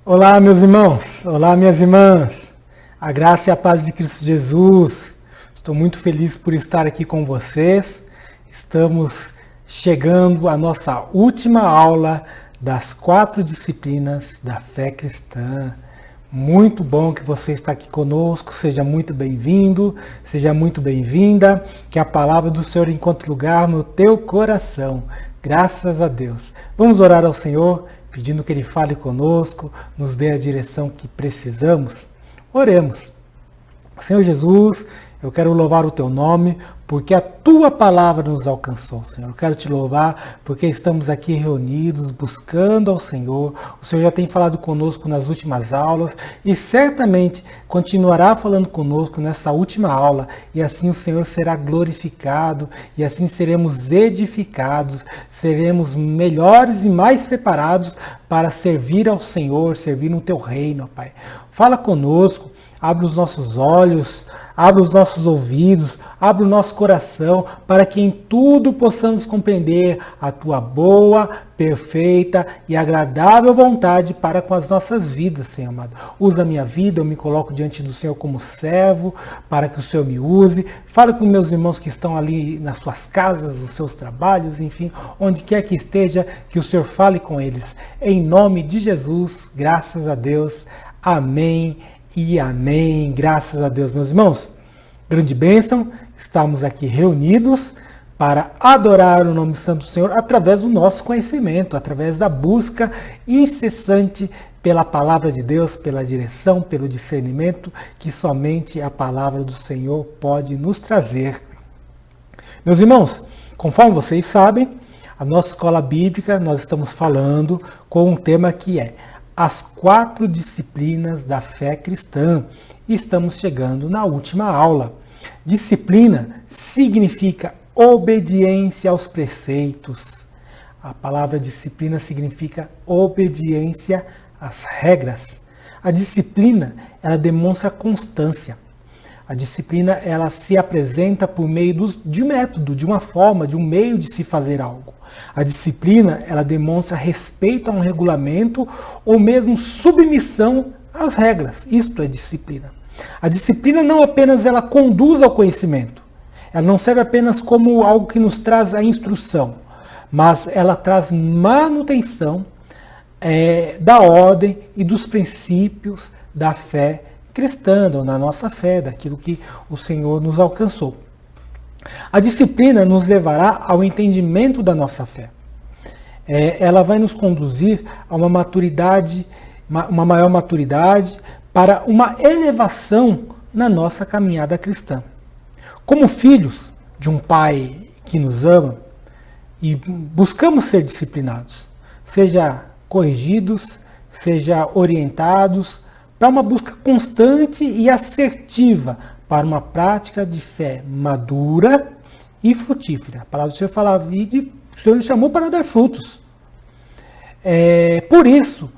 Olá, meus irmãos, olá, minhas irmãs, a graça e a paz de Cristo Jesus. Estou muito feliz por estar aqui com vocês. Estamos chegando à nossa última aula das 4 disciplinas da fé cristã. Muito bom que você está aqui conosco, seja muito bem-vindo, seja muito bem-vinda, que a palavra do Senhor encontre lugar no teu coração. Graças a Deus. Vamos orar ao Senhor, pedindo que Ele fale conosco, nos dê a direção que precisamos. Oremos. Senhor Jesus, eu quero louvar o Teu nome, porque a Tua palavra nos alcançou, Senhor. Eu quero Te louvar, porque estamos aqui reunidos, buscando ao Senhor. O Senhor já tem falado conosco nas últimas aulas, e certamente continuará falando conosco nessa última aula, e assim o Senhor será glorificado, e assim seremos edificados, seremos melhores e mais preparados para servir ao Senhor, servir no Teu reino, Pai. Fala conosco, abre os nossos olhos, abre os nossos ouvidos, abre o nosso coração, para que em tudo possamos compreender a Tua boa, perfeita e agradável vontade para com as nossas vidas, Senhor amado. Usa a minha vida, eu me coloco diante do Senhor como servo, para que o Senhor me use. Fala com meus irmãos que estão ali nas suas casas, os seus trabalhos, enfim, onde quer que esteja, que o Senhor fale com eles. Em nome de Jesus, graças a Deus. Amém e amém. Graças a Deus, meus irmãos. Grande bênção, estamos aqui reunidos para adorar o nome santo do Senhor através do nosso conhecimento, através da busca incessante pela palavra de Deus, pela direção, pelo discernimento que somente a palavra do Senhor pode nos trazer. Meus irmãos, conforme vocês sabem, a nossa escola bíblica, nós estamos falando com um tema que é as 4 disciplinas da fé cristã. E estamos chegando na última aula. Disciplina significa obediência aos preceitos. A palavra disciplina significa obediência às regras. A disciplina, ela demonstra constância. A disciplina, ela se apresenta por meio de um método, de uma forma, de um meio de se fazer algo. A disciplina, ela demonstra respeito a um regulamento ou mesmo submissão às regras. Isto é disciplina. A disciplina não apenas ela conduz ao conhecimento. Ela não serve apenas como algo que nos traz a instrução, mas ela traz manutenção da ordem e dos princípios da fé cristã, ou na nossa fé, daquilo que o Senhor nos alcançou. A disciplina nos levará ao entendimento da nossa fé. Ela vai nos conduzir a uma maturidade, uma maior maturidade, para uma elevação na nossa caminhada cristã. Como filhos de um Pai que nos ama e buscamos ser disciplinados, seja corrigidos, seja orientados, para uma busca constante e assertiva para uma prática de fé madura e frutífera. A palavra do Senhor fala, o Senhor nos chamou para dar frutos. Por isso,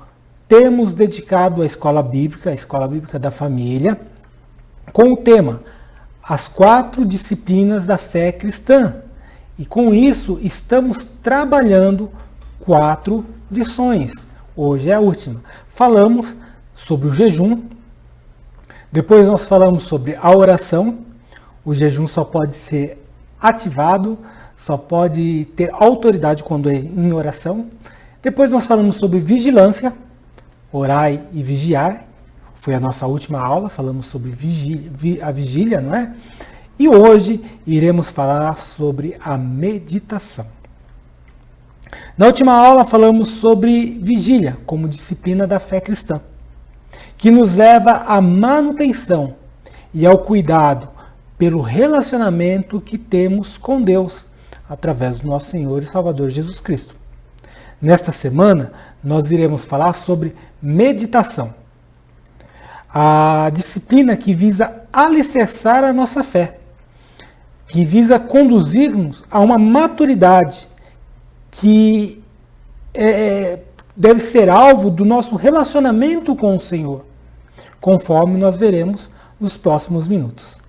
temos dedicado a escola bíblica da família, com o tema As 4 disciplinas da fé cristã. E com isso, estamos trabalhando 4 lições. Hoje é a última. Falamos sobre o jejum. Depois nós falamos sobre a oração. O jejum só pode ser ativado, só pode ter autoridade quando é em oração. Depois nós falamos sobre vigilância, orai e vigiar. Foi a nossa última aula, falamos sobre a vigília, não é? E hoje iremos falar sobre a meditação. Na última aula falamos sobre vigília como disciplina da fé cristã, que nos leva à manutenção e ao cuidado pelo relacionamento que temos com Deus, através do nosso Senhor e Salvador Jesus Cristo. Nesta semana, nós iremos falar sobre meditação, a disciplina que visa alicerçar a nossa fé, que visa conduzir-nos a uma maturidade que deve ser alvo do nosso relacionamento com o Senhor, conforme nós veremos nos próximos minutos.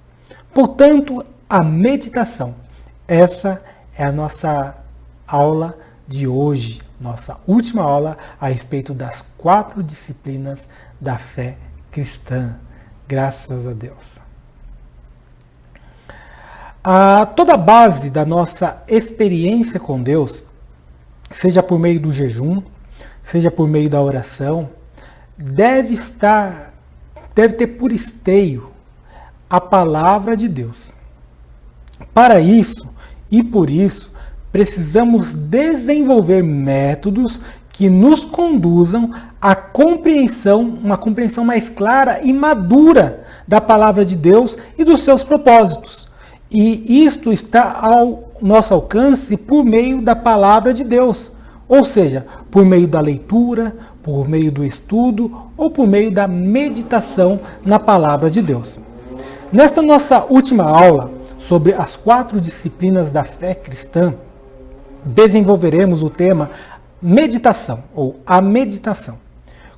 Portanto, a meditação, essa é a nossa aula de hoje, nossa última aula a respeito das 4 disciplinas da fé cristã. Graças a Deus. Toda a base da nossa experiência com Deus, seja por meio do jejum, seja por meio da oração, deve ter por esteio a palavra de Deus. Para isso e por isso, precisamos desenvolver métodos que nos conduzam à uma compreensão mais clara e madura da palavra de Deus e dos seus propósitos. E isto está ao nosso alcance por meio da palavra de Deus, ou seja, por meio da leitura, por meio do estudo ou por meio da meditação na palavra de Deus. Nesta nossa última aula sobre as 4 disciplinas da fé cristã, desenvolveremos o tema meditação ou a meditação,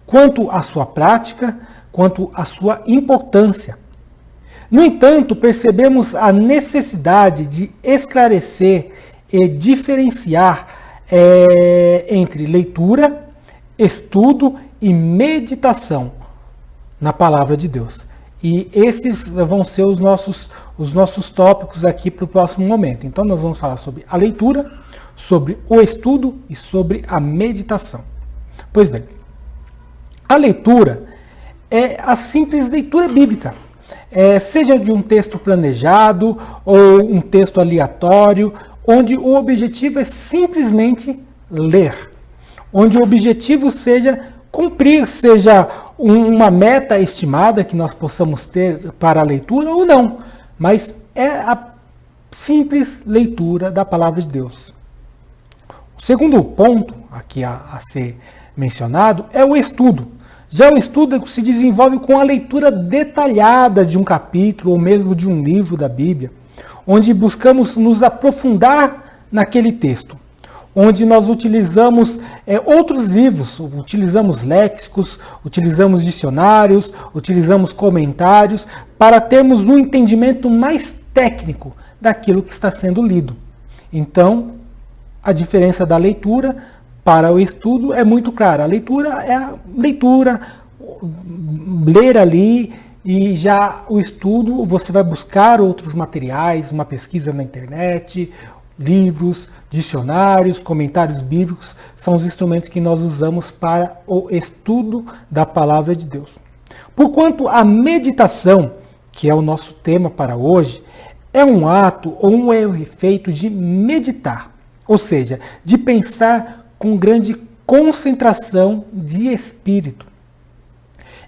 quanto à sua prática, quanto à sua importância. No entanto, percebemos a necessidade de esclarecer e diferenciar entre leitura, estudo e meditação na palavra de Deus. E esses vão ser os nossos tópicos aqui para o próximo momento. Então nós vamos falar sobre a leitura, sobre o estudo e sobre a meditação. Pois bem, a leitura é a simples leitura bíblica. Seja de um texto planejado ou um texto aleatório, onde o objetivo é simplesmente ler. Onde o objetivo seja cumprir, seja uma meta estimada que nós possamos ter para a leitura ou não, mas é a simples leitura da palavra de Deus. O segundo ponto aqui a ser mencionado é o estudo. Já o estudo se desenvolve com a leitura detalhada de um capítulo ou mesmo de um livro da Bíblia, onde buscamos nos aprofundar naquele texto, onde nós utilizamos outros livros, utilizamos léxicos, utilizamos dicionários, utilizamos comentários, para termos um entendimento mais técnico daquilo que está sendo lido. Então, a diferença da leitura para o estudo é muito clara. A leitura é a leitura, ler ali, e já o estudo, você vai buscar outros materiais, uma pesquisa na internet, livros, dicionários, comentários bíblicos, são os instrumentos que nós usamos para o estudo da palavra de Deus. Porquanto a meditação, que é o nosso tema para hoje, é um ato ou um efeito de meditar, ou seja, de pensar com grande concentração de espírito.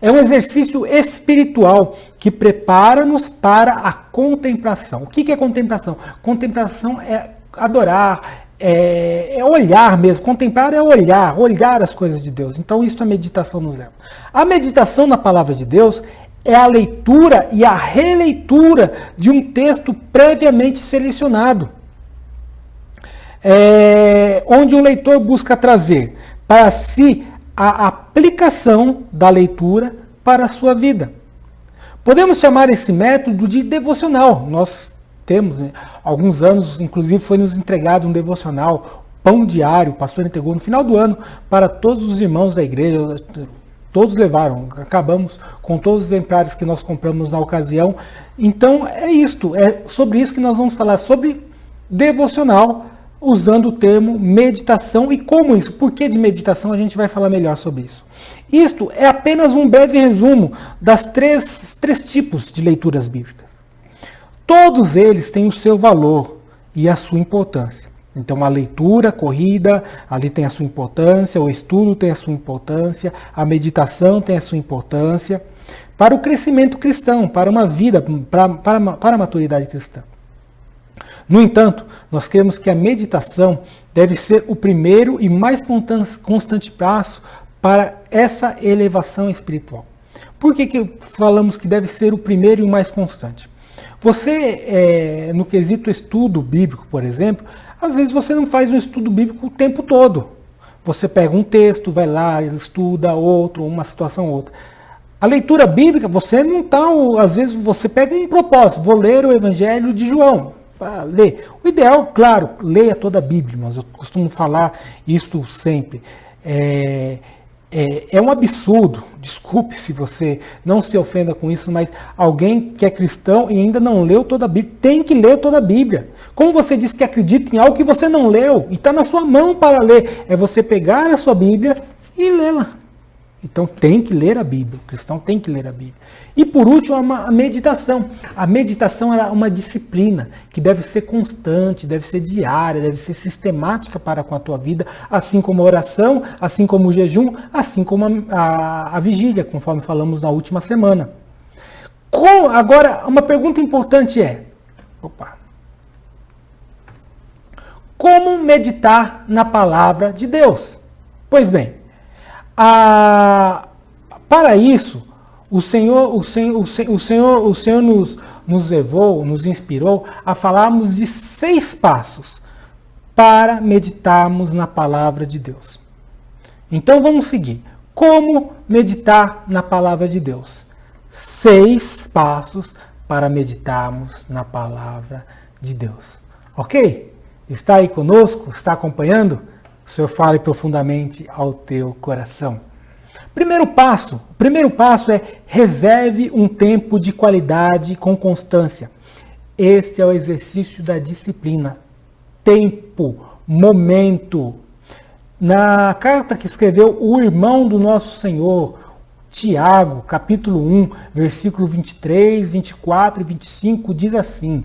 É um exercício espiritual que prepara-nos para a contemplação. O que é contemplação? Contemplação é adorar, é olhar mesmo. Contemplar é olhar as coisas de Deus. Então isso a meditação nos leva. A meditação na palavra de Deus é a leitura e a releitura de um texto previamente selecionado, onde o leitor busca trazer para si a aplicação da leitura para a sua vida. Podemos chamar esse método de devocional. Nós temos, alguns anos, inclusive foi nos entregado um devocional, Pão Diário, o pastor entregou no final do ano para todos os irmãos da igreja, todos levaram, acabamos com todos os exemplares que nós compramos na ocasião. Então é sobre isso que nós vamos falar, sobre devocional, usando o termo meditação. E como isso? Por que de meditação? A gente vai falar melhor sobre isso. Isto é apenas um breve resumo das três tipos de leituras bíblicas. Todos eles têm o seu valor e a sua importância. Então a leitura corrida, ali tem a sua importância, o estudo tem a sua importância, a meditação tem a sua importância para o crescimento cristão, para uma vida, para a maturidade cristã. No entanto, nós cremos que a meditação deve ser o primeiro e mais constante passo para essa elevação espiritual. Por que falamos que deve ser o primeiro e o mais constante? Você, no quesito estudo bíblico, por exemplo, às vezes você não faz um estudo bíblico o tempo todo. Você pega um texto, vai lá, estuda outro, uma situação outra. A leitura bíblica, você não está, às vezes você pega um propósito, vou ler o Evangelho de João, para ler. O ideal, claro, leia toda a Bíblia, mas eu costumo falar isso sempre. É um absurdo, desculpe se você não se ofenda com isso, mas alguém que é cristão e ainda não leu toda a Bíblia, tem que ler toda a Bíblia. Como você diz que acredita em algo que você não leu e está na sua mão para ler, é você pegar a sua Bíblia e lê-la. Então tem que ler a Bíblia, o cristão tem que ler a Bíblia. E por último, a meditação. A meditação é uma disciplina que deve ser constante, deve ser diária, deve ser sistemática para com a tua vida, assim como a oração, assim como o jejum, assim como a vigília, conforme falamos na última semana. Agora, uma pergunta importante é, como meditar na palavra de Deus? Pois bem, para isso, o Senhor nos levou, nos inspirou a falarmos de 6 passos para meditarmos na palavra de Deus. Então vamos seguir. Como meditar na palavra de Deus? 6 passos para meditarmos na palavra de Deus. Ok? Está aí conosco? Está acompanhando? O Senhor fale profundamente ao teu coração. Primeiro passo é reserve um tempo de qualidade com constância. Este é o exercício da disciplina. Tempo, momento. Na carta que escreveu o irmão do nosso Senhor, Tiago, capítulo 1, versículo 23, 24 e 25, diz assim: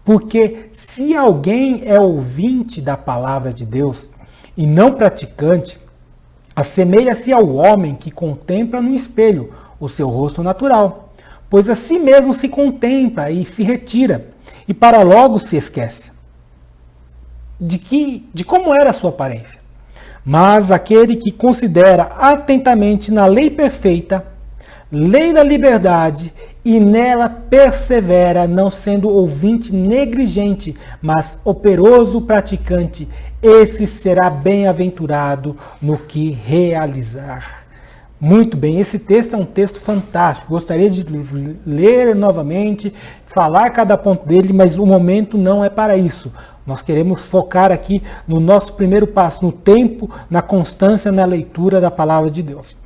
porque se alguém é ouvinte da palavra de Deus e não praticante, assemelha-se ao homem que contempla no espelho o seu rosto natural, pois a si mesmo se contempla e se retira, e para logo se esquece de como era a sua aparência. Mas aquele que considera atentamente na lei perfeita, lei da liberdade, e nela persevera, não sendo ouvinte negligente, mas operoso praticante, esse será bem-aventurado no que realizar. Muito bem, esse texto é um texto fantástico. Gostaria de ler novamente, falar cada ponto dele, mas o momento não é para isso. Nós queremos focar aqui no nosso primeiro passo, no tempo, na constância, na leitura da palavra de Deus.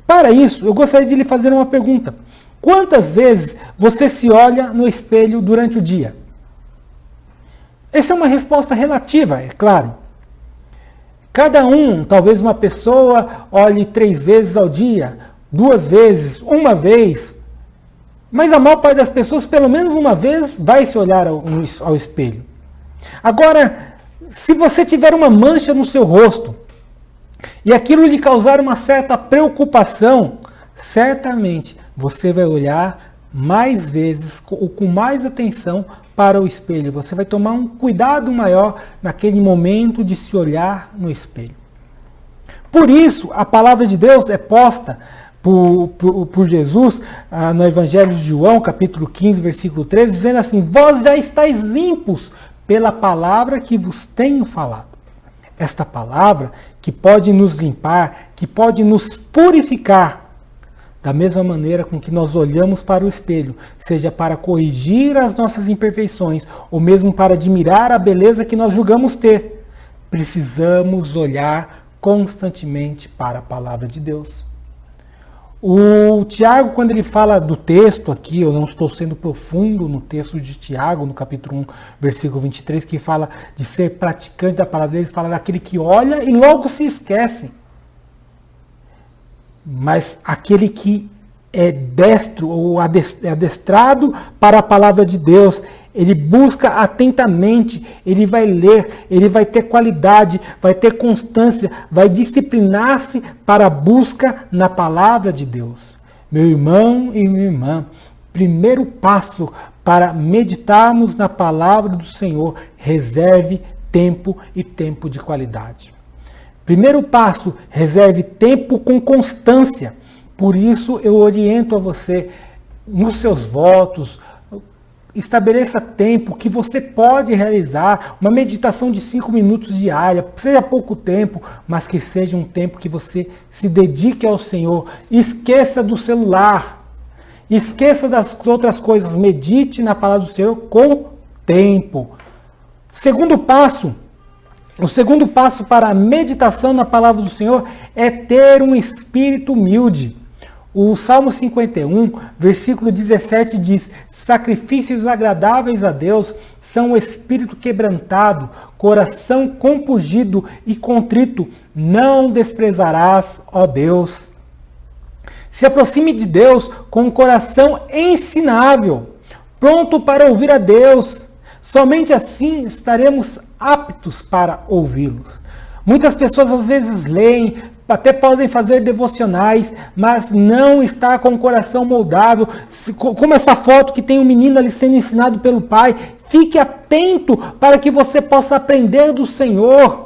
Para isso, eu gostaria de lhe fazer uma pergunta. Quantas vezes você se olha no espelho durante o dia? Essa é uma resposta relativa, é claro. Cada talvez uma pessoa olhe 3 vezes ao dia, 2 vezes, 1 vez. Mas a maior parte das pessoas, pelo menos uma vez, vai se olhar ao espelho. Agora, se você tiver uma mancha no seu rosto, e aquilo lhe causar uma certa preocupação, certamente você vai olhar mais vezes, ou com mais atenção para o espelho. Você vai tomar um cuidado maior naquele momento de se olhar no espelho. Por isso, a palavra de Deus é posta por Jesus no Evangelho de João, capítulo 15, versículo 13, dizendo assim: vós já estáis limpos pela palavra que vos tenho falado. Esta palavra que pode nos limpar, que pode nos purificar, da mesma maneira com que nós olhamos para o espelho, seja para corrigir as nossas imperfeições, ou mesmo para admirar a beleza que nós julgamos ter, precisamos olhar constantemente para a palavra de Deus. O Tiago, quando ele fala do texto aqui, eu não estou sendo profundo no texto de Tiago, no capítulo 1, versículo 23, que fala de ser praticante da palavra, eles falam daquele que olha e logo se esquece. Mas aquele que é destro ou adestrado para a palavra de Deus, ele busca atentamente, ele vai ler, ele vai ter qualidade, vai ter constância, vai disciplinar-se para a busca na palavra de Deus. Meu irmão e minha irmã, primeiro passo para meditarmos na palavra do Senhor, reserve tempo e tempo de qualidade. Primeiro passo, reserve tempo com constância. Por isso eu oriento a você, nos seus votos, estabeleça tempo que você pode realizar, uma meditação de 5 minutos diária, seja pouco tempo, mas que seja um tempo que você se dedique ao Senhor. Esqueça do celular, esqueça das outras coisas, medite na palavra do Senhor com tempo. O segundo passo para a meditação na palavra do Senhor é ter um espírito humilde. O Salmo 51, versículo 17 diz: sacrifícios agradáveis a Deus são o espírito quebrantado, coração compungido e contrito, não desprezarás, ó Deus. Se aproxime de Deus com um coração ensinável, pronto para ouvir a Deus. Somente assim estaremos aptos para ouvi-los. Muitas pessoas às vezes leem, até podem fazer devocionais, mas não está com o coração moldável. Como essa foto que tem um menino ali sendo ensinado pelo pai. Fique atento para que você possa aprender do Senhor.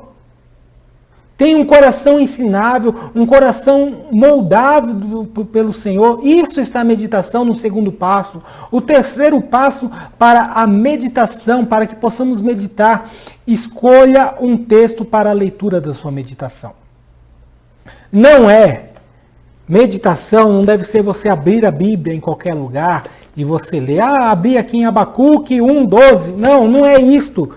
Tenha um coração ensinável, um coração moldável pelo Senhor. Isso está a meditação no segundo passo. O terceiro passo para a meditação, para que possamos meditar, escolha um texto para a leitura da sua meditação. Meditação não deve ser você abrir a Bíblia em qualquer lugar e você ler. Abri aqui em Abacuque 1:12. Não é isto.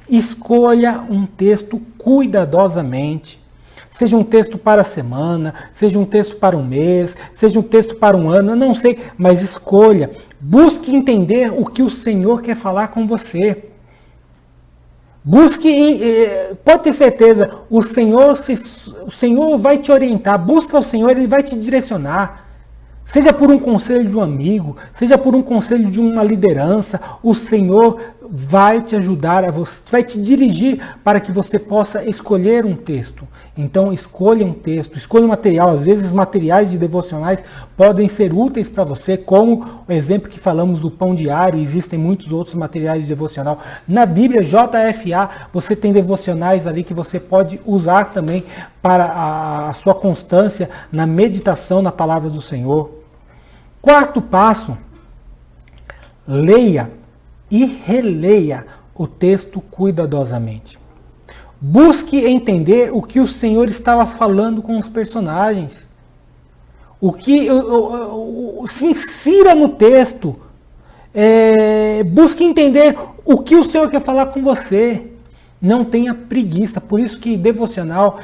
Escolha um texto cuidadosamente. Seja um texto para a semana, seja um texto para um mês, seja um texto para um ano, eu não sei, mas escolha. Busque entender o que o Senhor quer falar com você. Pode ter certeza, o Senhor vai te orientar. Busca o Senhor, Ele vai te direcionar. Seja por um conselho de um amigo, seja por um conselho de uma liderança, o Senhor vai te ajudar, vai te dirigir para que você possa escolher um texto. Então escolha um texto, escolha um material. Às vezes materiais de devocionais podem ser úteis para você, como o exemplo que falamos do Pão Diário, existem muitos outros materiais de devocional. Na Bíblia, JFA, você tem devocionais ali que você pode usar também para a sua constância na meditação na palavra do Senhor. Quarto passo, leia e releia o texto cuidadosamente. Busque entender o que o Senhor estava falando com os personagens. Se insira no texto. Busque entender o que o Senhor quer falar com você. Não tenha preguiça. Por isso que devocional,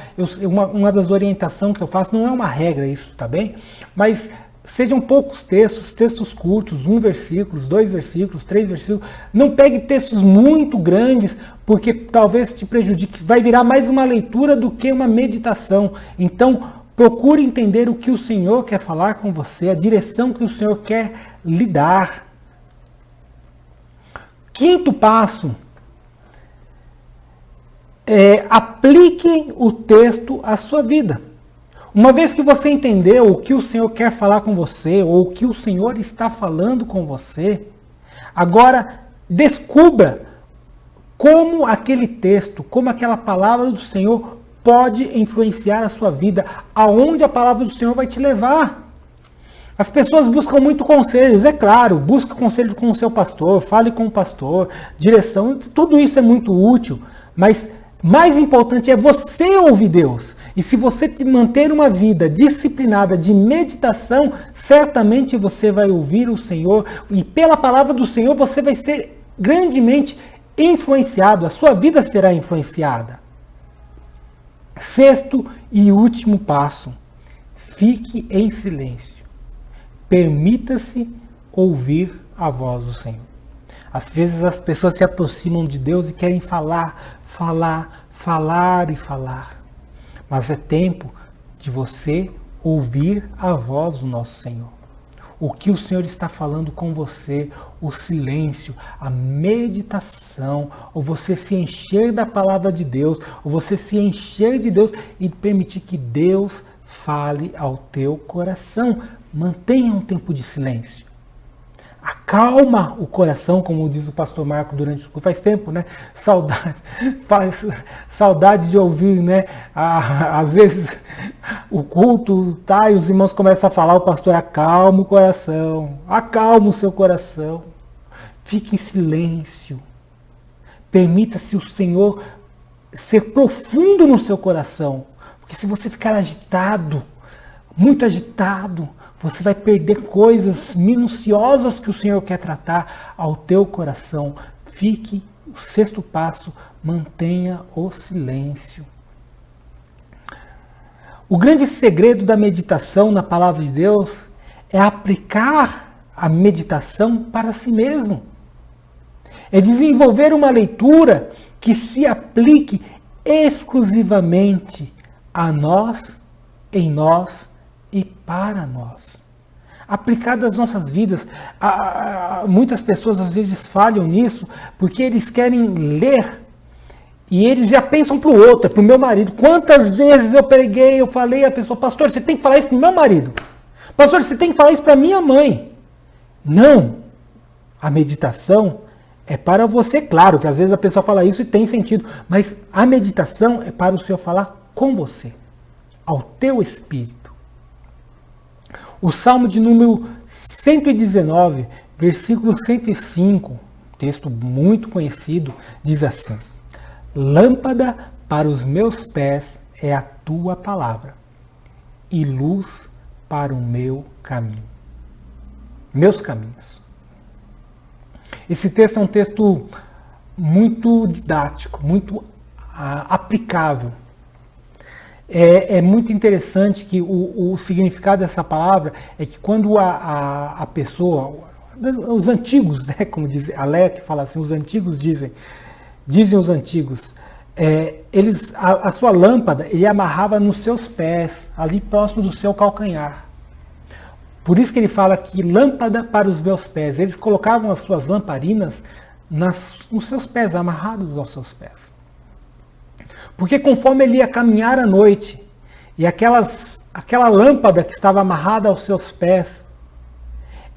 uma das orientações que eu faço, não é uma regra isso, tá bem? Mas sejam poucos textos curtos, 1 versículo, 2 versículos, 3 versículos. Não pegue textos muito grandes, porque talvez te prejudique. Vai virar mais uma leitura do que uma meditação. Então, procure entender o que o Senhor quer falar com você, a direção que o Senhor quer lhe dar. Quinto passo, aplique o texto à sua vida. Uma vez que você entendeu o que o Senhor quer falar com você, ou o que o Senhor está falando com você, agora descubra como aquele texto, como aquela palavra do Senhor pode influenciar a sua vida, aonde a palavra do Senhor vai te levar. As pessoas buscam muito conselhos, é claro, busca conselho com o seu pastor, fale com o pastor, direção, tudo isso é muito útil, mas mais importante é você ouvir Deus. E se você manter uma vida disciplinada de meditação, certamente você vai ouvir o Senhor e pela palavra do Senhor você vai ser grandemente influenciado, a sua vida será influenciada. Sexto e último passo, fique em silêncio. Permita-se ouvir a voz do Senhor. Às vezes as pessoas se aproximam de Deus e querem falar, falar e falar. Mas é tempo de você ouvir a voz do nosso Senhor. O que o Senhor está falando com você, o silêncio, a meditação, ou você se encher da palavra de Deus, ou você se encher de Deus e permitir que Deus fale ao teu coração. Mantenha um tempo de silêncio. Acalma o coração, como diz o pastor Marco durante o culto. Faz tempo, né? Saudade de ouvir, né? Às vezes o culto tá, e os irmãos começam a falar, o pastor acalma o coração, acalma o seu coração. Fique em silêncio. Permita-se o Senhor ser profundo no seu coração. Porque se você ficar agitado, muito agitado, você vai perder coisas minuciosas que o Senhor quer tratar ao teu coração. Fique, o sexto passo, mantenha o silêncio. O grande segredo da meditação na palavra de Deus é aplicar a meditação para si mesmo. É desenvolver uma leitura que se aplique exclusivamente a nós, em nós e para nós. Aplicado às nossas vidas. Muitas pessoas às vezes falham nisso porque eles querem ler e eles já pensam para o outro, para o meu marido. Quantas vezes eu preguei, eu falei à pessoa, pastor, você tem que falar isso para o meu marido. Pastor, você tem que falar isso para minha mãe. Não. A meditação é para você, claro, que às vezes a pessoa fala isso e tem sentido, mas a meditação é para o Senhor falar com você, ao teu espírito. O Salmo de número 119, versículo 105, texto muito conhecido, diz assim: Lâmpada para os meus pés é a tua palavra, e luz para o meu caminho. Meus caminhos. Esse texto é um texto muito didático, muito aplicável. É muito interessante que o significado dessa palavra é que quando a pessoa, os antigos, né, como diz a Leia que fala assim, os antigos dizem os antigos, a sua lâmpada ele amarrava nos seus pés, ali próximo do seu calcanhar. Por isso que ele fala que lâmpada para os meus pés. Eles colocavam as suas lamparinas nos seus pés, amarrados aos seus pés. Porque conforme ele ia caminhar à noite, e aquela lâmpada que estava amarrada aos seus pés,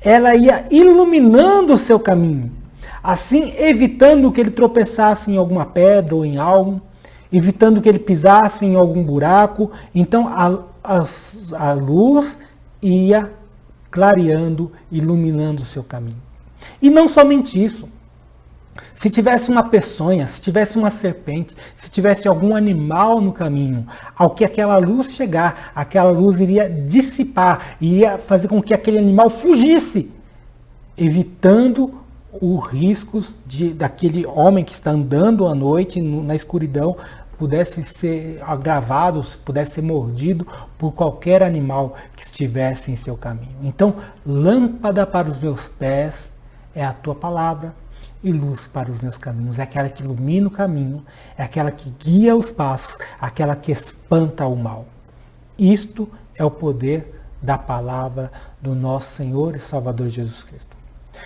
ela ia iluminando o seu caminho, assim evitando que ele tropeçasse em alguma pedra ou em algo, evitando que ele pisasse em algum buraco. Então a luz ia clareando, iluminando o seu caminho. E não somente isso. Se tivesse uma peçonha, se tivesse uma serpente, se tivesse algum animal no caminho, ao que aquela luz chegar, aquela luz iria dissipar, iria fazer com que aquele animal fugisse, evitando os riscos daquele homem que está andando à noite na escuridão, pudesse ser agravado, pudesse ser mordido por qualquer animal que estivesse em seu caminho. Então, lâmpada para os meus pés é a tua palavra, e luz para os meus caminhos. É aquela que ilumina o caminho, é aquela que guia os passos, aquela que espanta o mal. Isto é o poder da palavra do nosso Senhor e Salvador Jesus Cristo.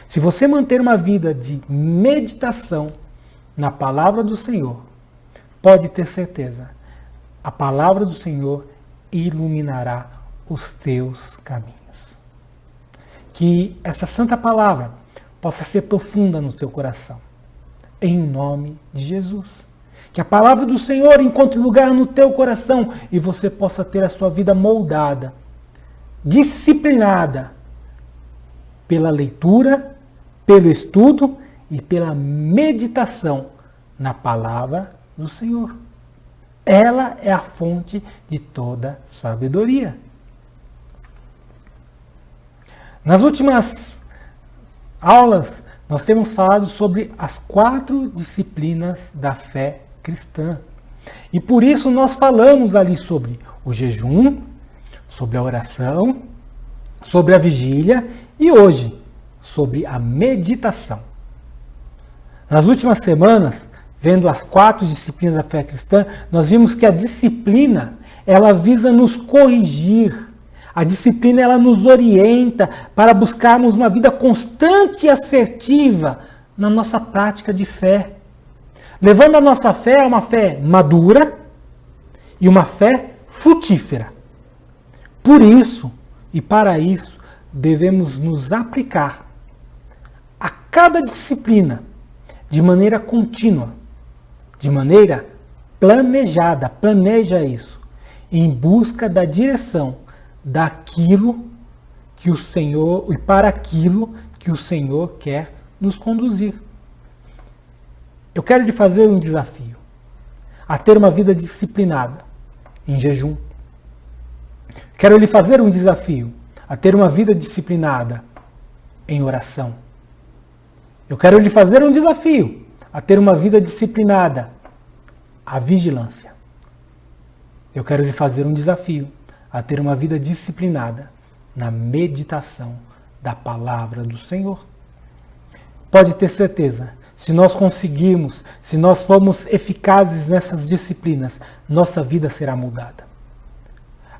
Se você manter uma vida de meditação na palavra do Senhor, pode ter certeza, a palavra do Senhor iluminará os teus caminhos. Que essa santa palavra possa ser profunda no seu coração. Em nome de Jesus. Que a palavra do Senhor encontre lugar no teu coração e você possa ter a sua vida moldada, disciplinada pela leitura, pelo estudo e pela meditação na palavra do Senhor. Ela é a fonte de toda sabedoria. Nas últimas aulas, nós temos falado sobre as 4 disciplinas da fé cristã. E por isso nós falamos ali sobre o jejum, sobre a oração, sobre a vigília e hoje sobre a meditação. Nas últimas semanas, vendo as 4 disciplinas da fé cristã, nós vimos que a disciplina, ela visa nos corrigir. A disciplina, ela nos orienta para buscarmos uma vida constante e assertiva na nossa prática de fé. Levando a nossa fé a uma fé madura e uma fé frutífera. Por isso, e para isso, devemos nos aplicar a cada disciplina de maneira contínua, de maneira planejada, planeja isso, em busca da direção daquilo que o Senhor, e para aquilo que o Senhor quer nos conduzir. Eu quero lhe fazer um desafio, a ter uma vida disciplinada em jejum. Quero lhe fazer um desafio, a ter uma vida disciplinada em oração. Eu quero lhe fazer um desafio, a ter uma vida disciplinada à vigilância. Eu quero lhe fazer um desafio, a ter uma vida disciplinada na meditação da palavra do Senhor. Pode ter certeza, se nós conseguirmos, se nós formos eficazes nessas disciplinas, nossa vida será mudada.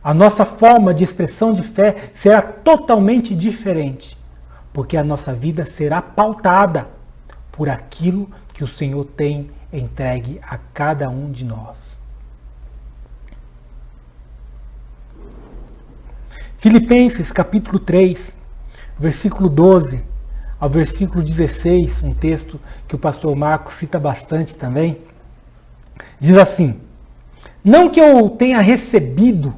A nossa forma de expressão de fé será totalmente diferente, porque a nossa vida será pautada por aquilo que o Senhor tem entregue a cada um de nós. Filipenses capítulo 3, versículo 12 ao versículo 16, um texto que o pastor Marcos cita bastante também, diz assim: não que eu tenha recebido,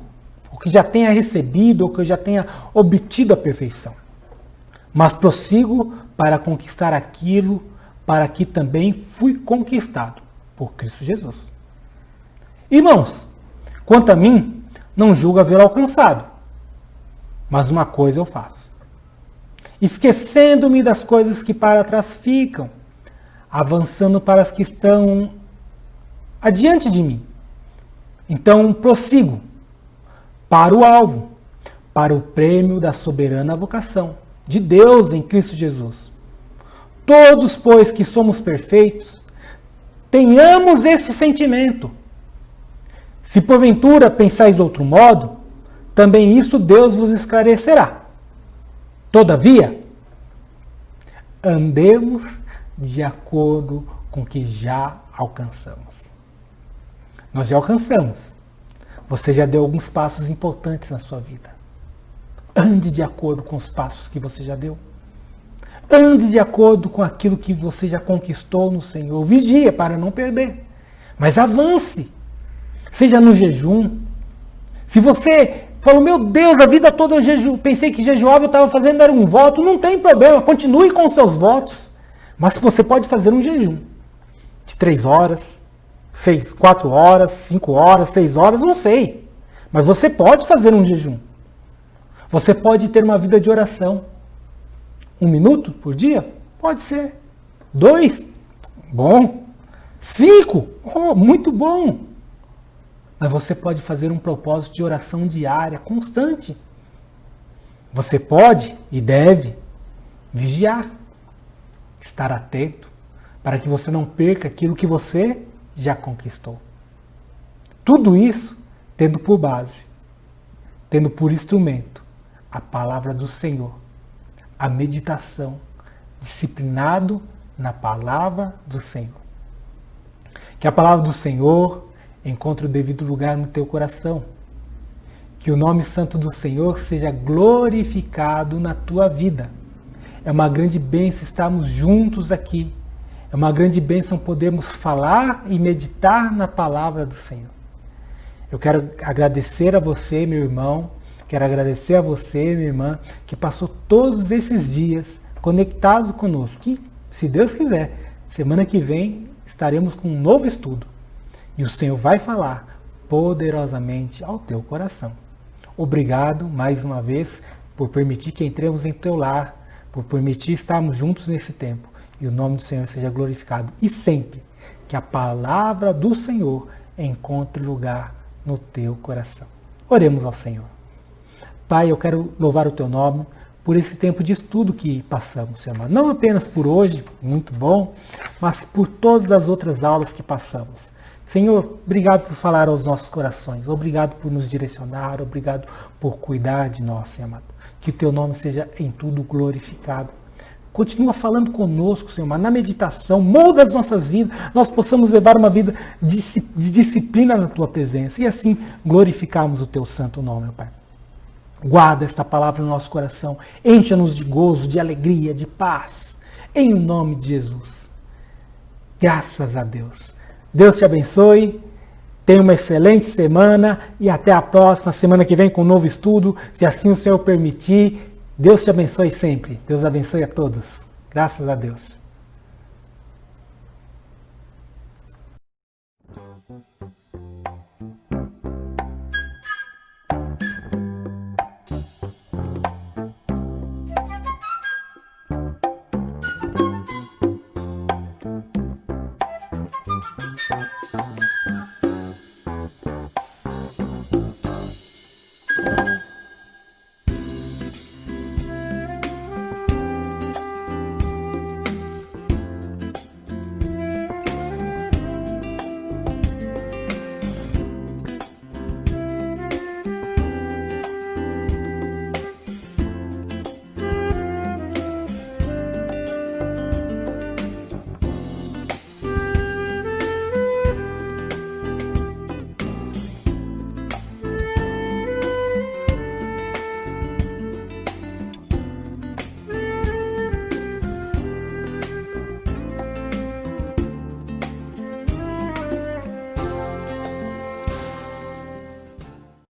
ou que já tenha recebido, ou que eu já tenha obtido a perfeição, mas prossigo para conquistar aquilo para que também fui conquistado por Cristo Jesus. Irmãos, quanto a mim, não julgo haver alcançado, mas uma coisa eu faço, esquecendo-me das coisas que para trás ficam, avançando para as que estão adiante de mim. Então prossigo para o alvo, para o prêmio da soberana vocação de Deus em Cristo Jesus. Todos, pois, que somos perfeitos, tenhamos este sentimento. Se porventura pensais de outro modo, também isso Deus vos esclarecerá. Todavia, andemos de acordo com o que já alcançamos. Nós já alcançamos. Você já deu alguns passos importantes na sua vida. Ande de acordo com os passos que você já deu. Ande de acordo com aquilo que você já conquistou no Senhor. Vigia para não perder. Mas avance. Seja no jejum. Se você falou, meu Deus, a vida toda eu pensei que jejuava, eu estava fazendo era um voto, não tem problema, continue com os seus votos. Mas você pode fazer um jejum de 3 horas, 4 horas, 5 horas, 6 horas, não sei. Mas você pode fazer um jejum. Você pode ter uma vida de oração. 1 minuto por dia? Pode ser. 2? Bom. 5? Oh, muito bom. Mas você pode fazer um propósito de oração diária, constante. Você pode e deve vigiar, estar atento, para que você não perca aquilo que você já conquistou. Tudo isso tendo por base, tendo por instrumento a palavra do Senhor, a meditação, disciplinado na palavra do Senhor. Que a palavra do Senhor encontre o devido lugar no teu coração. Que o nome santo do Senhor seja glorificado na tua vida. É uma grande bênção estarmos juntos aqui. É uma grande bênção podermos falar e meditar na palavra do Senhor. Eu quero agradecer a você, meu irmão, quero agradecer a você, minha irmã, que passou todos esses dias conectados conosco. Que, se Deus quiser, semana que vem estaremos com um novo estudo. E o Senhor vai falar poderosamente ao teu coração. Obrigado, mais uma vez, por permitir que entremos em teu lar, por permitir estarmos juntos nesse tempo. E o nome do Senhor seja glorificado. E sempre que a palavra do Senhor encontre lugar no teu coração. Oremos ao Senhor. Pai, eu quero louvar o Teu nome por esse tempo de estudo que passamos, Senhor amado. Não apenas por hoje, muito bom, mas por todas as outras aulas que passamos. Senhor, obrigado por falar aos nossos corações. Obrigado por nos direcionar. Obrigado por cuidar de nós, Senhor amado. Que o Teu nome seja em tudo glorificado. Continua falando conosco, Senhor, na meditação, molda as nossas vidas, nós possamos levar uma vida de disciplina na Tua presença e assim glorificarmos o Teu santo nome, meu Pai. Guarda esta palavra no nosso coração, encha-nos de gozo, de alegria, de paz, em nome de Jesus. Graças a Deus. Deus te abençoe, tenha uma excelente semana e até a próxima semana que vem com um novo estudo, se assim o Senhor permitir. Deus te abençoe sempre. Deus abençoe a todos. Graças a Deus.